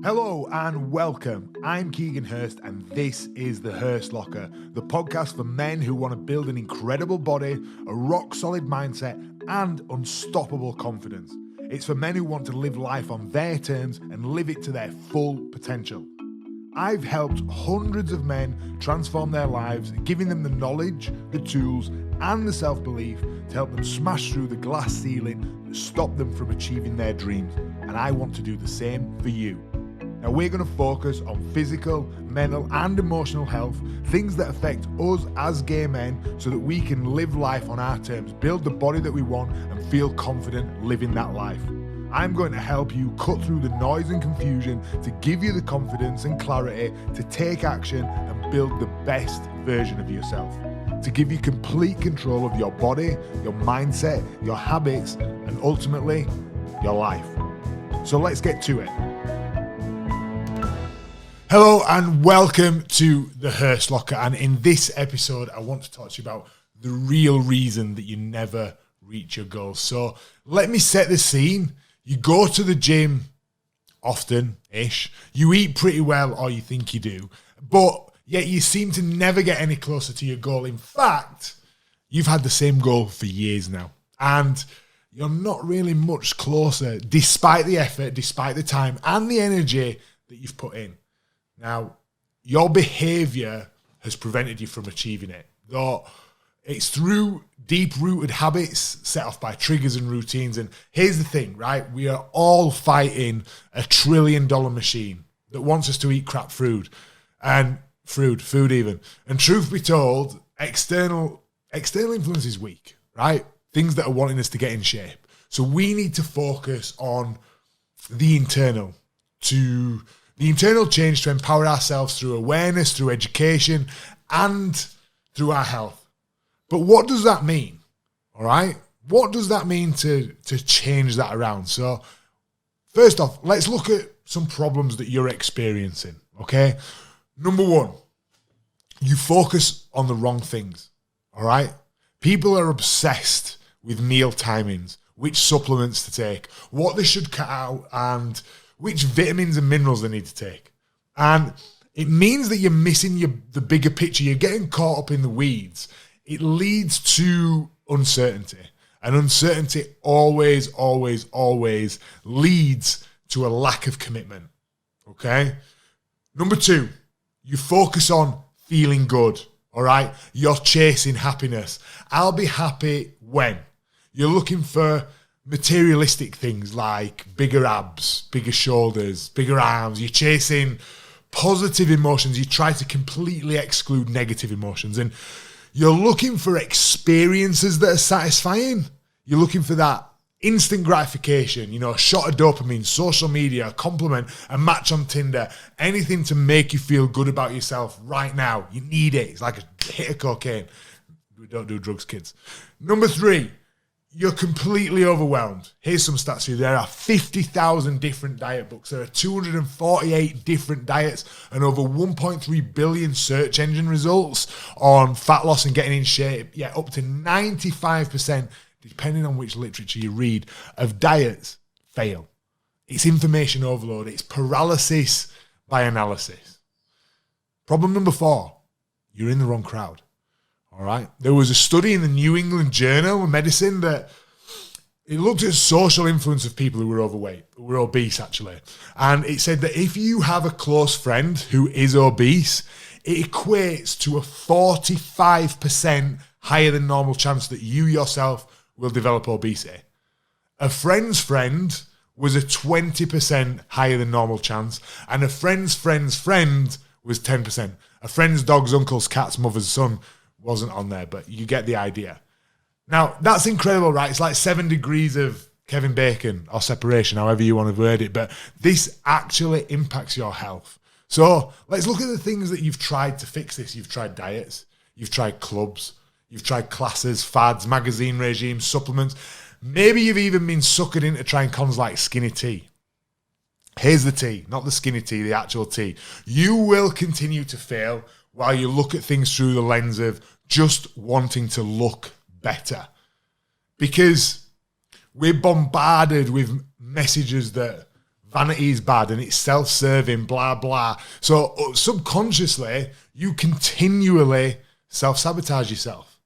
Hello and welcome. I'm Keegan Hirst and this is the Hirst Locker, the podcast for men who want to build an incredible body, a rock-solid mindset and unstoppable confidence. It's for men who want to live life on their terms and live it to their full potential. I've helped hundreds of men transform their lives, giving them the knowledge, the tools and the self-belief to help them smash through the glass ceiling that stopped them from achieving their dreams. And I want to do the same for you. Now we're going to focus on physical, mental and emotional health, things that affect us as gay men so that we can live life on our terms, build the body that we want and feel confident living that life. I'm going to help you cut through the noise and confusion to give you the confidence and clarity to take action and build the best version of yourself, to give you complete control of your body, your mindset, your habits and ultimately your life. So let's get to it. Hello and welcome to the Hirst Locker, and in this episode I want to talk to you about the real reason that you never reach your goals. So let me set the scene. You go to the gym often-ish, you eat pretty well or you think you do, but yet you seem to never get any closer to your goal. In fact, you've had the same goal for years now and you're not really much closer despite the effort, despite the time and the energy that you've put in. Now, your behavior has prevented you from achieving it, though it's through deep-rooted habits set off by triggers and routines. And here's the thing, right? We are all fighting a $1 trillion machine that wants us to eat crap food and food even. And truth be told, external influence is weak, right? Things that are wanting us to get in shape. So we need to focus on the internal change to empower ourselves through awareness, through education, and through our health. But what does that mean? All right? What does that mean to change that around? So first off, let's look at some problems that you're experiencing, okay? Number one, you focus on the wrong things, all right? People are obsessed with meal timings, which supplements to take, what they should cut out, and which vitamins and minerals they need to take. And it means that you're missing the bigger picture. You're getting caught up in the weeds. It leads to uncertainty. And uncertainty always leads to a lack of commitment. Okay? Number two, you focus on feeling good. All right? You're chasing happiness. I'll be happy when? You're looking for materialistic things like bigger abs, bigger shoulders, bigger arms. You're chasing positive emotions. You try to completely exclude negative emotions. And you're looking for experiences that are satisfying. You're looking for that instant gratification, a shot of dopamine, social media, a compliment, a match on Tinder, anything to make you feel good about yourself right now. You need it. It's like a hit of cocaine. We don't do drugs, kids. Number three, you're completely overwhelmed. Here's some stats for you. There are 50,000 different diet books. There are 248 different diets and over 1.3 billion search engine results on fat loss and getting in shape. Yeah, up to 95%, depending on which literature you read, of diets fail. It's information overload. It's paralysis by analysis. Problem number four, you're in the wrong crowd. All right. There was a study in the New England Journal of Medicine that it looked at social influence of people who were overweight, who were obese actually. And it said that if you have a close friend who is obese, it equates to a 45% higher than normal chance that you yourself will develop obesity. A friend's friend was a 20% higher than normal chance, and a friend's friend's friend was 10%. A friend's dog's uncle's cat's mother's son wasn't on there, but you get the idea. Now, that's incredible, right? It's like 7 degrees of Kevin Bacon or separation, however you want to word it, but this actually impacts your health. So let's look at the things that you've tried to fix this. You've tried diets, you've tried clubs, you've tried classes, fads, magazine regimes, supplements. Maybe you've even been suckered into trying cons like skinny tea. Here's the tea, not the skinny tea, the actual tea. You will continue to fail while you look at things through the lens of just wanting to look better. Because we're bombarded with messages that vanity is bad and it's self-serving, blah, blah. So subconsciously, you continually self-sabotage yourself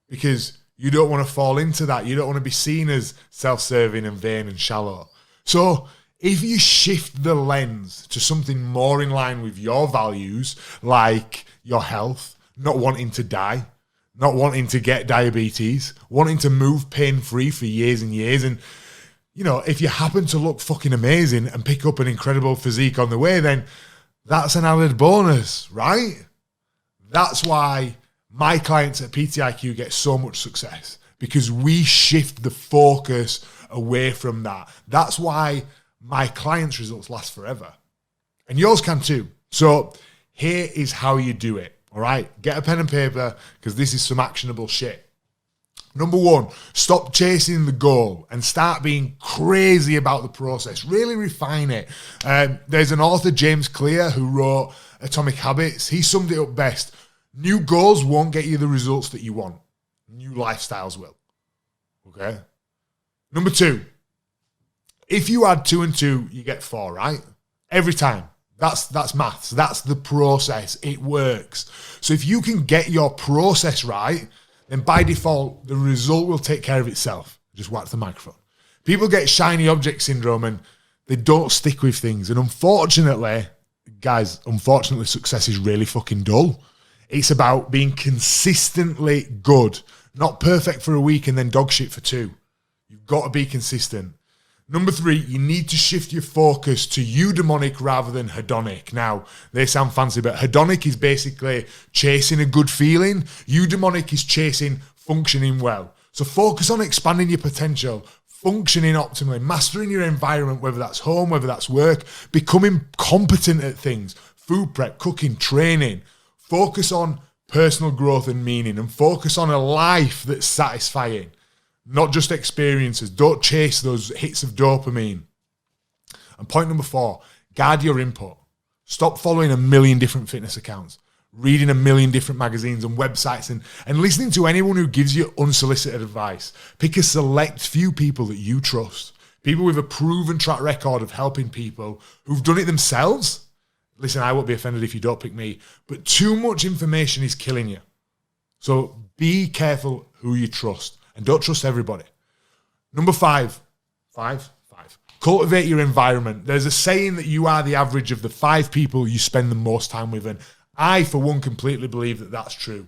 because you don't want to fall into that. You don't want to be seen as self-serving and vain and shallow. So if you shift the lens to something more in line with your values, like your health, not wanting to die, not wanting to get diabetes, wanting to move pain-free for years and years, and if you happen to look fucking amazing and pick up an incredible physique on the way, then that's an added bonus, right? That's why my clients at PTIQ get so much success, because we shift the focus away from that. That's why my clients' results last forever. And yours can too. So here is how you do it, all right? Get a pen and paper, because this is some actionable shit. Number one, stop chasing the goal and start being crazy about the process. Really refine it. There's an author, James Clear, who wrote Atomic Habits. He summed it up best. New goals won't get you the results that you want. New lifestyles will. Okay? Number two, if you add 2 and 2, you get 4, right? Every time. That's maths. That's the process. It works. So if you can get your process right, then by default, the result will take care of itself. Just whack the microphone. People get shiny object syndrome and they don't stick with things. And unfortunately, guys, success is really fucking dull. It's about being consistently good, not perfect for a week and then dog shit for 2. You've got to be consistent. Number 3, you need to shift your focus to eudaimonic rather than hedonic. Now, they sound fancy, but hedonic is basically chasing a good feeling. Eudaimonic is chasing functioning well. So focus on expanding your potential, functioning optimally, mastering your environment, whether that's home, whether that's work, becoming competent at things, food prep, cooking, training. Focus on personal growth and meaning, and focus on a life that's satisfying. Not just experiences. Don't chase those hits of dopamine. And point number 4, guard your input. Stop following a million different fitness accounts, reading a million different magazines and websites, and listening to anyone who gives you unsolicited advice. Pick a select few people that you trust. People with a proven track record of helping people who've done it themselves. Listen, I won't be offended if you don't pick me, but too much information is killing you. So be careful who you trust. And don't trust everybody. Number 5. Cultivate your environment. There's a saying that you are the average of the 5 people you spend the most time with. And I, for one, completely believe that that's true.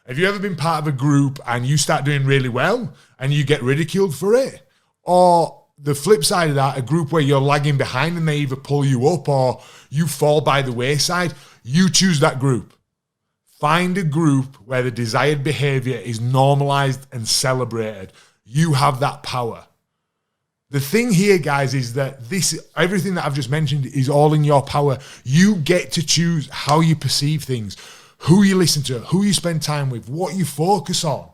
Have you ever been part of a group and you start doing really well and you get ridiculed for it? Or the flip side of that, a group where you're lagging behind and they either pull you up or you fall by the wayside? You choose that group. Find a group where the desired behavior is normalized and celebrated. You have that power. The thing here, guys, is that everything that I've just mentioned is all in your power. You get to choose how you perceive things, who you listen to, who you spend time with, what you focus on.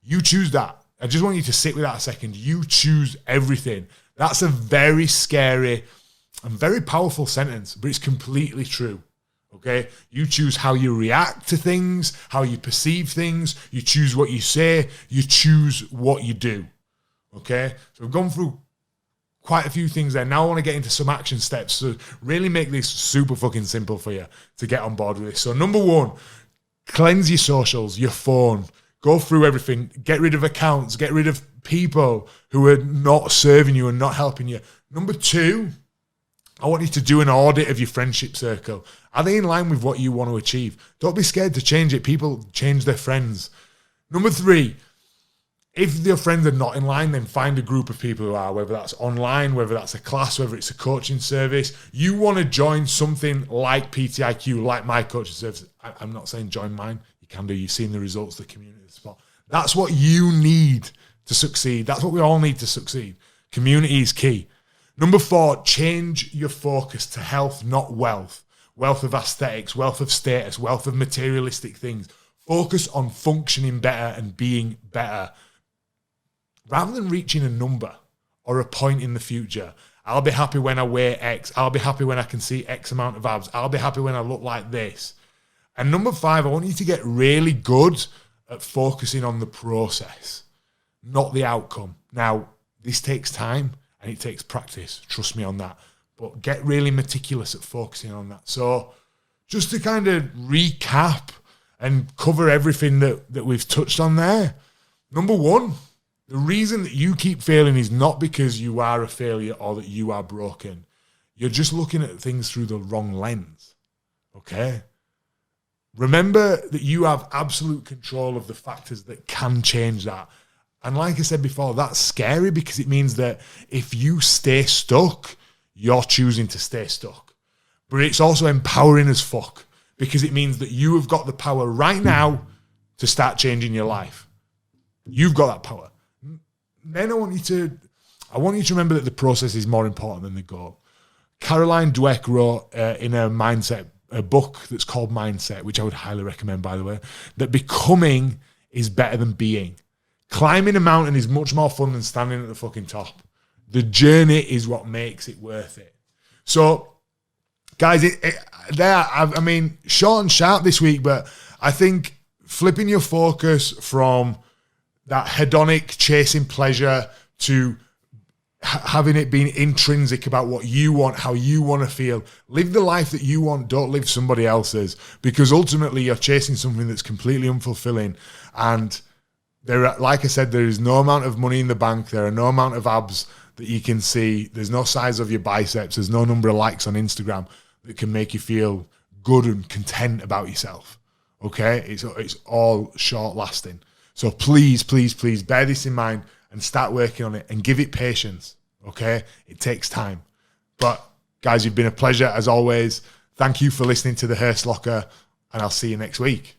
You choose that. I just want you to sit with that a second. You choose everything. That's a very scary and very powerful sentence, but it's completely true. Okay, you choose how you react to things, how you perceive things, you choose what you say, you choose what you do. Okay, so we've gone through quite a few things there. Now I want to get into some action steps to really make this super fucking simple for you to get on board with this. So number 1, cleanse your socials, your phone, go through everything, get rid of accounts, get rid of people who are not serving you and not helping you. Number 2, I want you to do an audit of your friendship circle. Are they in line with what you want to achieve? Don't be scared to change it. People change their friends. Number 3, if your friends are not in line, then find a group of people who are, whether that's online, whether that's a class, whether it's a coaching service. You want to join something like PTIQ, like my coaching service. I'm not saying join mine. You can do. You've seen the results, the community, the support. That's what you need to succeed. That's what we all need to succeed. Community is key. Number 4, change your focus to health, not wealth. Wealth of aesthetics, wealth of status, wealth of materialistic things. Focus on functioning better and being better. Rather than reaching a number or a point in the future, I'll be happy when I weigh X. I'll be happy when I can see X amount of abs. I'll be happy when I look like this. And number 5, I want you to get really good at focusing on the process, not the outcome. Now, this takes time. and it takes practice. Trust me on that. But get really meticulous at focusing on that. So just to kind of recap and cover everything that we've touched on there. Number one, the reason that you keep failing is not because you are a failure or that you are broken. You're just looking at things through the wrong lens, okay? Remember that you have absolute control of the factors that can change that. And like I said before, that's scary because it means that if you stay stuck, you're choosing to stay stuck. But it's also empowering as fuck because it means that you have got the power right now to start changing your life. You've got that power. Then I want you to remember that the process is more important than the goal. Caroline Dweck wrote in a book that's called Mindset, which I would highly recommend, by the way, that becoming is better than being. Climbing a mountain is much more fun than standing at the fucking top. The journey is what makes it worth it. So, guys, I mean, short and sharp this week, but I think flipping your focus from that hedonic chasing pleasure to having it being intrinsic about what you want, how you want to feel. Live the life that you want. Don't live somebody else's, because ultimately you're chasing something that's completely unfulfilling. And like I said, there is no amount of money in the bank. There are no amount of abs that you can see. There's no size of your biceps. There's no number of likes on Instagram that can make you feel good and content about yourself. Okay? It's all short lasting. So please, please, please bear this in mind and start working on it and give it patience, okay? It takes time. But guys, you've been a pleasure as always. Thank you for listening to the Hirst Locker, and I'll see you next week.